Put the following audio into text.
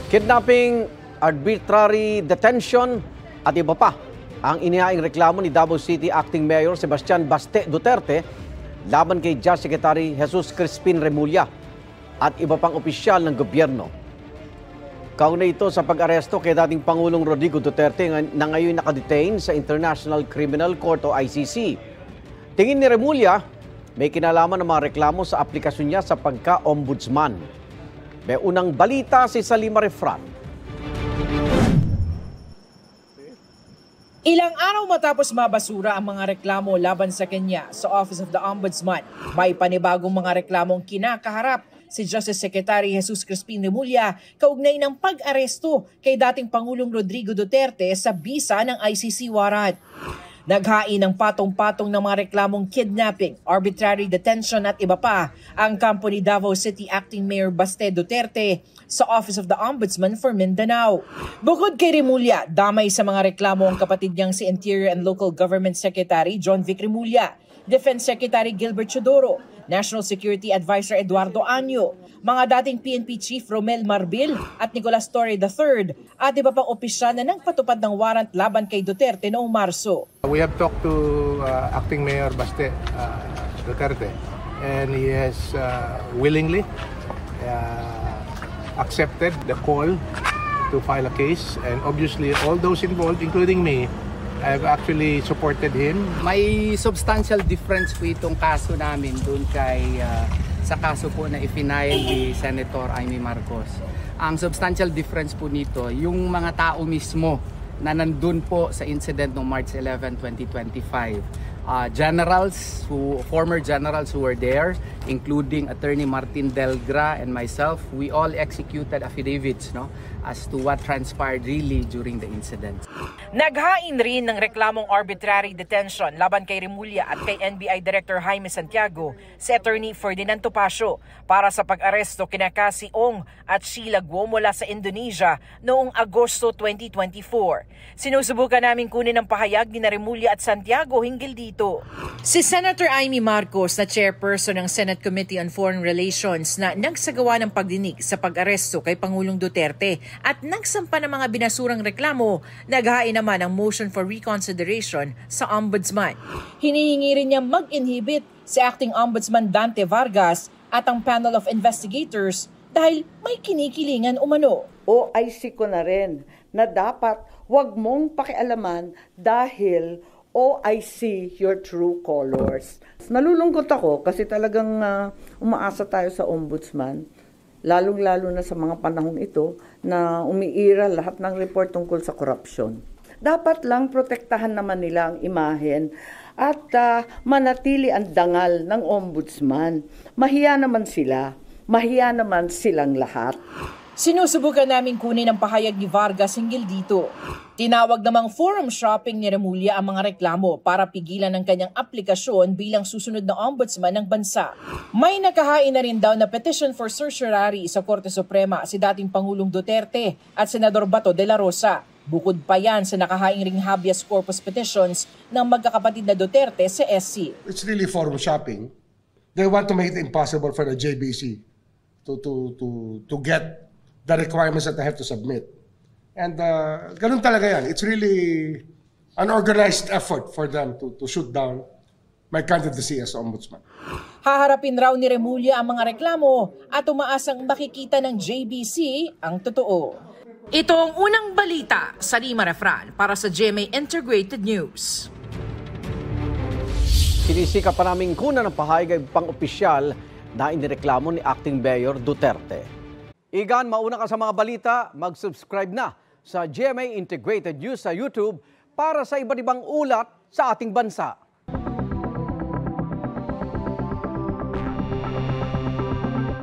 Kidnapping, arbitrary detention at iba pa ang inihaing reklamo ni Davao City Acting Mayor Sebastian Baste Duterte laban kay Justice Secretary Jesus Crispin Remulla at iba pang opisyal ng gobyerno. Kaugnay ito sa pag-aresto kay dating Pangulong Rodrigo Duterte na ngayon nakadetain sa International Criminal Court o ICC. Tingin ni Remulla, may kinalaman ng mga reklamo sa aplikasyon niya sa pagka-ombudsman. May unang balita si Salima Refran. Ilang araw matapos mabasura ang mga reklamo laban sa kanya sa Office of the Ombudsman, may panibagong mga reklamong kinakaharap si Justice Secretary Jesus Crispin Remulla kaugnay ng pag-aresto kay dating Pangulong Rodrigo Duterte sa bisa ng ICC warrant. Naghain ng patong-patong ng mga reklamong kidnapping, arbitrary detention at iba pa ang kampo ni Davao City Acting Mayor Baste Duterte sa Office of the Ombudsman for Mindanao. Bukod kay Remulla, damay sa mga reklamo ang kapatid niyang si Interior and Local Government Secretary John Vic Remulla, Defense Secretary Gilbert Chodoro, National Security Advisor Eduardo Anyo, mga dating PNP Chief Romel Marbil at Nicolas Torre III at iba pang opisyal na nang patupad ng warrant laban kay Duterte noong Marso. We have talked to Acting Mayor Baste Duterte and he has willingly accepted the call to file a case, and obviously all those involved, including me, I've actually supported him. May substantial difference po itong kaso namin doon sa kaso po na ifinail ni Senator Amy Marcos. Ang substantial difference po nito, yung mga tao mismo na nandun po sa incident noong March 11, 2025. Former generals who were there, including Attorney Martin Delgra and myself, we all executed affidavits as to what transpired really during the incident. Naghain rin ng reklamong arbitrary detention laban kay Remulla at kay NBI Director Jaime Santiago si Attorney Ferdinand Topacio para sa pag-aresto kina Cassie Ong at Sheila Guo mula sa Indonesia noong Agosto 2024. Sinusubukan namin kunin ang pahayag ni Remulla at Santiago hinggil dito. Si Senator Amy Marcos na chairperson ng Senate Committee on Foreign Relations na nagsagawa ng pagdinig sa pag-aresto kay Pangulong Duterte at nagsampa ng mga binasurang reklamo, naghain naman ang motion for reconsideration sa Ombudsman. Hinihingi rin niya mag-inhibit si Acting Ombudsman Dante Vargas at ang panel of investigators dahil may kinikilingan umano. OIC ko na rin na dapat wag mong pakialaman dahil OIC your true colors. Nalulungkot ako kasi talagang umaasa tayo sa ombudsman, lalong-lalo na sa mga panahong ito na umiiral lahat ng report tungkol sa korupsyon. Dapat lang protektahan naman nila ang imahen at manatili ang dangal ng ombudsman. Mahiya naman silang lahat. Sinusubukan namin kunin ang pahayag ni Vargas hinggil dito. Tinawag namang forum shopping ni Remulla ang mga reklamo para pigilan ang kanyang aplikasyon bilang susunod na ombudsman ng bansa. May nakahain na rin daw na petition for certiorari sa Korte Suprema si dating Pangulong Duterte at Senador Bato de la Rosa. Bukod pa yan sa nakahaing ring habeas corpus petitions ng magkakapatid na Duterte sa SC. It's really forum shopping. They want to make it impossible for the JBC to get the requirements that they have to submit. And ganun talaga yan. It's really an organized effort for them to shoot down my candidacy as ombudsman. Haharapin raw ni Remulla ang mga reklamo at umaasang makikita ng JBC ang totoo. Ito ang unang balita sa Salima Refran para sa GMA Integrated News. Sinisika pa naming kunan ng pahayag pang-opisyal na inireklamo ni Acting Mayor Duterte. Igan, mauna ka sa mga balita, mag-subscribe na sa GMA Integrated News sa YouTube para sa iba't ibang ulat sa ating bansa.